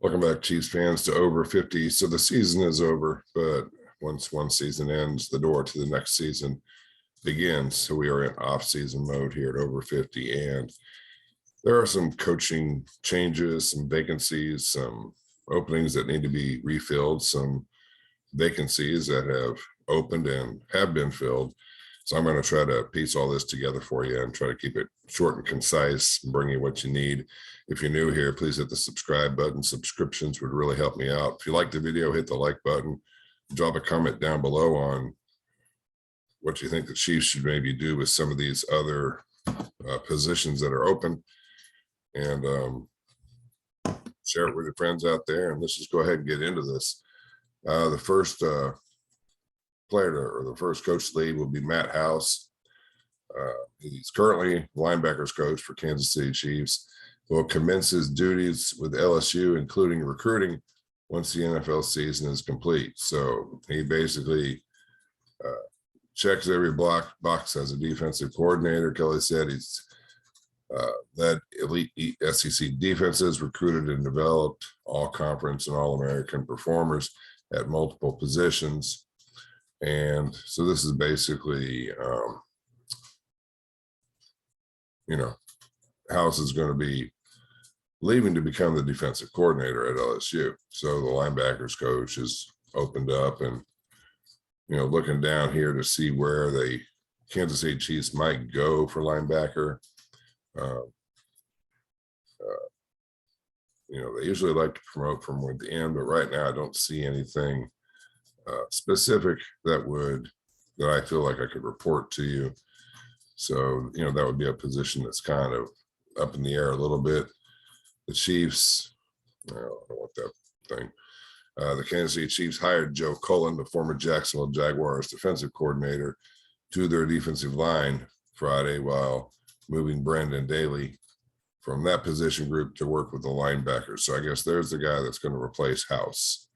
Welcome back, Chiefs fans, to Over 50. So the season is over, but once one season ends, the door to the next season begins. So we are in off-season mode here at Over 50, and there are some coaching changes, some vacancies, some openings that need to be refilled, some vacancies that have opened and have been filled. So I'm going to try to piece all this together for you and try to keep it short and concise, bring you what you need. If you're new here, please hit the subscribe button. Subscriptions would really help me out. If you like the video, hit the like button. Drop a comment down below on what you think the Chiefs should maybe do with some of these other positions that are open, and share it with your friends out there. And let's just go ahead and get into this. The first player or the first coach to leave will be Matt House. He's currently linebackers coach for Kansas City Chiefs. Will commence his duties with LSU, including recruiting, once the NFL season is complete. So he basically checks every box as a defensive coordinator. Kelly said he's led elite SEC defenses, recruited and developed all-conference and all-American performers at multiple positions. And so this is basically, House is going to be leaving to become the defensive coordinator at LSU. So the linebackers coach has opened up and, looking down here to see where the Kansas City Chiefs might go for linebacker. They usually like to promote from within, but right now I don't see anything specific that I feel like I could report to you. So, that would be a position that's kind of up in the air a little bit. The Chiefs, I don't want that thing. The Kansas City Chiefs hired Joe Cullen, the former Jacksonville Jaguars defensive coordinator, to their defensive line Friday, while moving Brandon Daly from that position group to work with the linebackers. So I guess there's the guy that's going to replace House.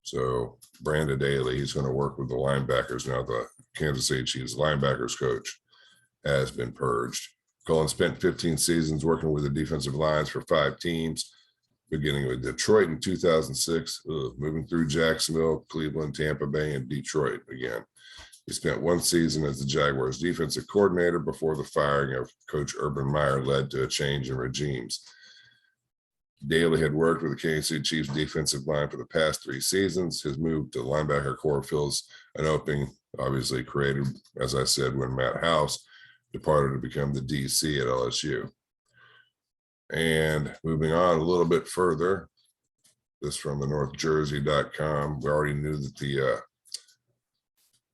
So Brandon Daly, he's going to work with the linebackers. Now the Kansas City Chiefs linebackers coach has been purged. Cullen spent 15 seasons working with the defensive lines for 5 teams, beginning with Detroit in 2006, moving through Jacksonville, Cleveland, Tampa Bay, and Detroit again. He spent 1 season as the Jaguars defensive coordinator before the firing of Coach Urban Meyer led to a change in regimes. Daly had worked with the Kansas City Chiefs defensive line for the past 3 seasons. His move to linebacker core fills an opening, obviously created, as I said, when Matt House departed to become the DC at LSU. And moving on a little bit further, this from the NorthJersey.com. We already knew that the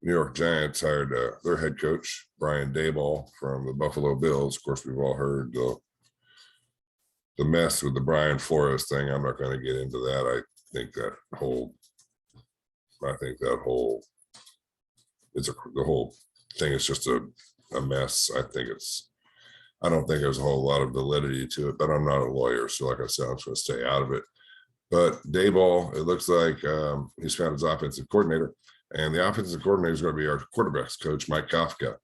New York Giants hired their head coach, Brian Daboll, from the Buffalo Bills. Of course, we've all heard the mess with the Brian Flores thing. I'm not going to get into that. I think the whole thing is just a mess. I don't think there's a whole lot of validity to it, but I'm not a lawyer. So like I said, I'm just going to stay out of it. But Daboll, it looks like he's found his offensive coordinator, and the offensive coordinator is going to be our quarterbacks coach, Mike Kafka.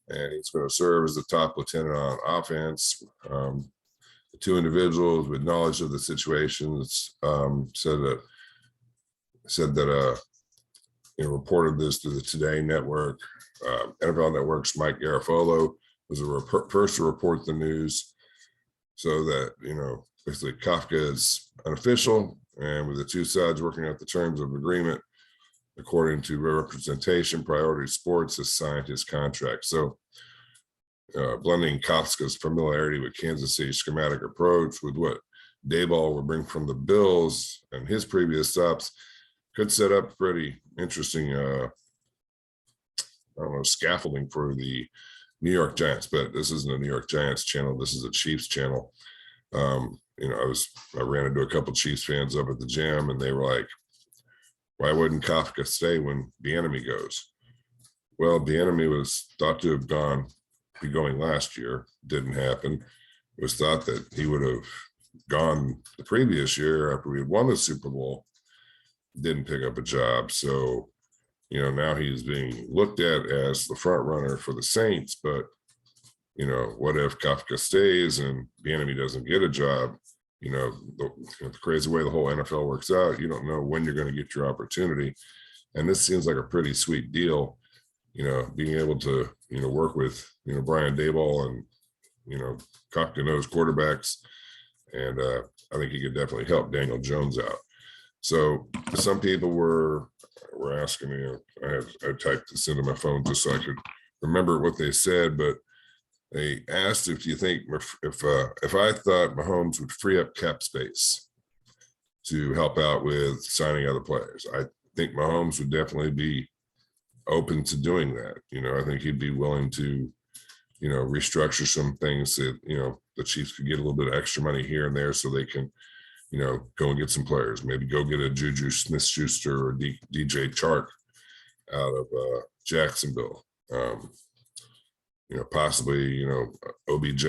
And he's going to serve as the top lieutenant on offense. The 2 individuals with knowledge of the situations said that reported this to the Today Network. NFL Network's Mike Garafolo was the first to report the news, so that basically Kafka is unofficial, and with the 2 sides working out the terms of agreement, according to Representation Priority Sports, has signed his contract. So blending Kafka's familiarity with Kansas City's schematic approach with what Daboll will bring from the Bills and his previous stops could set up pretty interesting, scaffolding for the New York Giants. But this isn't a New York Giants channel. This is a Chiefs channel. I ran into a couple Chiefs fans up at the gym, and they were like, why wouldn't Kafka stay when the enemy goes? Well, the enemy was thought to have be going last year. Didn't happen. It was thought that he would have gone the previous year after we had won the Super Bowl. Didn't pick up a job. So, now he's being looked at as the front runner for the Saints. But, what if Kafka stays and the enemy doesn't get a job? the crazy way the whole NFL works out, you don't know when you're going to get your opportunity. And this seems like a pretty sweet deal, being able to, work with, Brian Daboll and, cock to nose quarterbacks. And I think he could definitely help Daniel Jones out. So some people were asking me, I typed this into my phone just so I could remember what they said, but they asked if you think if I thought Mahomes would free up cap space to help out with signing other players. I think Mahomes would definitely be open to doing that. I think he'd be willing to, restructure some things that, the Chiefs could get a little bit of extra money here and there so they can, go and get some players, maybe go get a Juju Smith-Schuster or DJ Chark out of Jacksonville. Possibly, OBJ,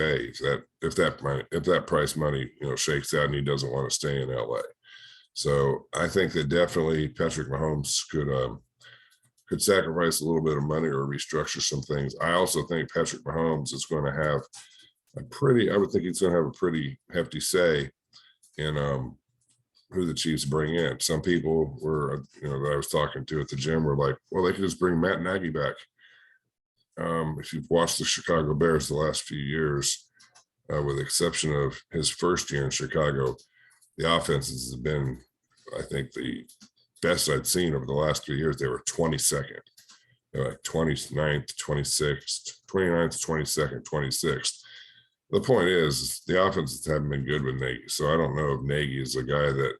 if that price money, shakes out and he doesn't want to stay in LA. So I think that definitely Patrick Mahomes could sacrifice a little bit of money or restructure some things. I also think Patrick Mahomes is going to have I would think he's going to have a pretty hefty say in who the Chiefs bring in. Some people were, that I was talking to at the gym were like, well, they could just bring Matt Nagy back. If you've watched the Chicago Bears the last few years, with the exception of his first year in Chicago, the offenses have been, I think, the best I'd seen over the last 3 years. They were 22nd. They're like 29th, 26th, 29th, 22nd, 26th. The point is, the offenses haven't been good with Nagy. So I don't know if Nagy is a guy that,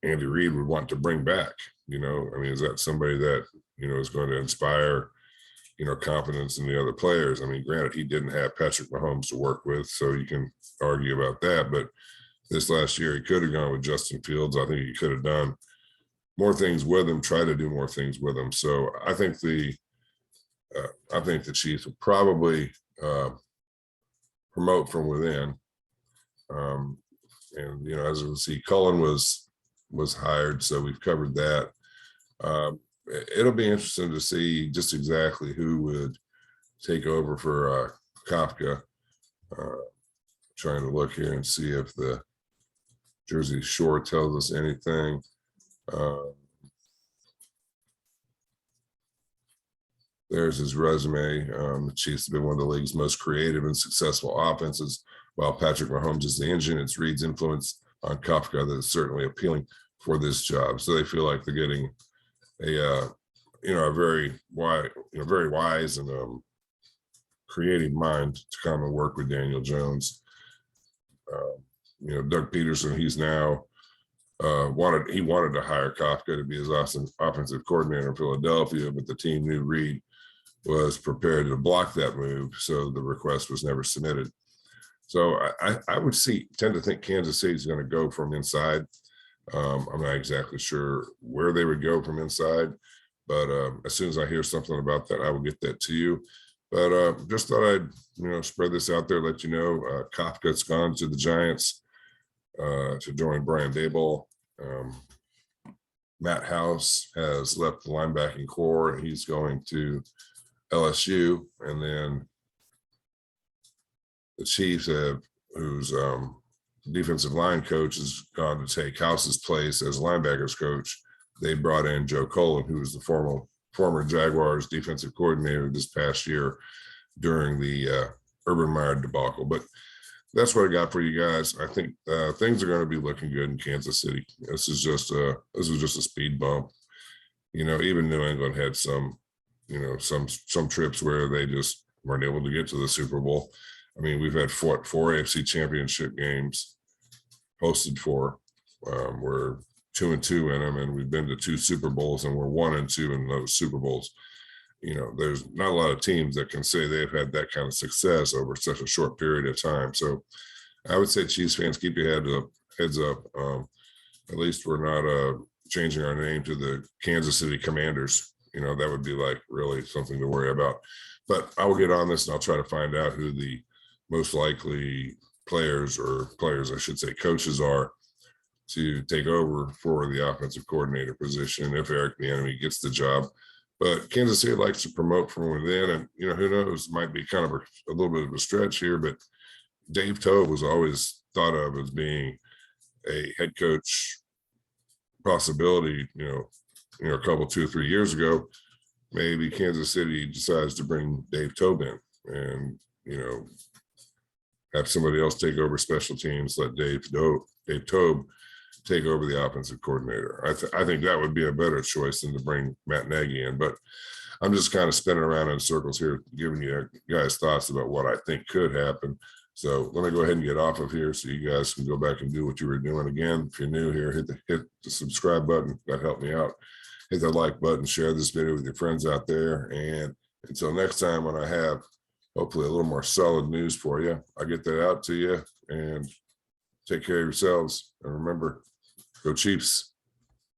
Andy Reid would want to bring back. Is that somebody that, is going to inspire, confidence in the other players? Granted, he didn't have Patrick Mahomes to work with, so you can argue about that. But this last year, he could have gone with Justin Fields. I think he could have done more things with him, try to do more things with him. So I think the Chiefs will probably promote from within. And as we see, Cullen was hired, so we've covered that. It'll be interesting to see just exactly who would take over for Kafka. Trying to look here and see if the Jersey Shore tells us anything. There's his resume. The Chiefs have been one of the league's most creative and successful offenses, while Patrick Mahomes is the engine. It's Reid's influence on Kafka that is certainly appealing for this job. So they feel like they're getting a very wise and creative mind to come and work with Daniel Jones. Doug Peterson, he's now wanted to hire Kafka to be his offensive coordinator in Philadelphia, but the team knew Reid was prepared to block that move, so the request was never submitted. So I would tend to think Kansas City is going to go from inside. I'm not exactly sure where they would go from inside, but as soon as I hear something about that, I will get that to you. But just thought I'd spread this out there, let you know Kafka's gone to the Giants to join Brian Daboll. Matt House has left the linebacking core. He's going to LSU, and then the Chiefs whose defensive line coach has gone to take House's place as linebackers coach. They brought in Joe Cullen, who was the former Jaguars defensive coordinator this past year during the Urban Meyer debacle. But that's what I got for you guys. I think things are going to be looking good in Kansas City. This was just a speed bump. Even New England had some trips where they just weren't able to get to the Super Bowl. We've had four AFC championship games hosted for. We're 2-2 in them, and we've been to 2 Super Bowls, and we're 1-2 in those Super Bowls. There's not a lot of teams that can say they've had that kind of success over such a short period of time. So I would say, Chiefs fans, keep your heads up. At least we're not changing our name to the Kansas City Commanders. That would be like really something to worry about. But I will get on this and I'll try to find out who the most likely coaches are to take over for the offensive coordinator position if Eric Bieniemy gets the job. But Kansas City likes to promote from within, and who knows, might be kind of a little bit of a stretch here, but Dave Tobe was always thought of as being a head coach possibility. A couple 2 or 3 years ago, maybe Kansas City decides to bring Dave Tobe in, and have somebody else take over special teams. Let Dave Tobe take over the offensive coordinator. I think that would be a better choice than to bring Matt Nagy in. But I'm just kind of spinning around in circles here, giving you guys thoughts about what I think could happen. So let me go ahead and get off of here so you guys can go back and do what you were doing. Again, if you're new here, hit the subscribe button. That helped me out. Hit the like button, share this video with your friends out there. And until next time, when I have hopefully a little more solid news for you, I'll get that out to you. And take care of yourselves. And remember, go Chiefs.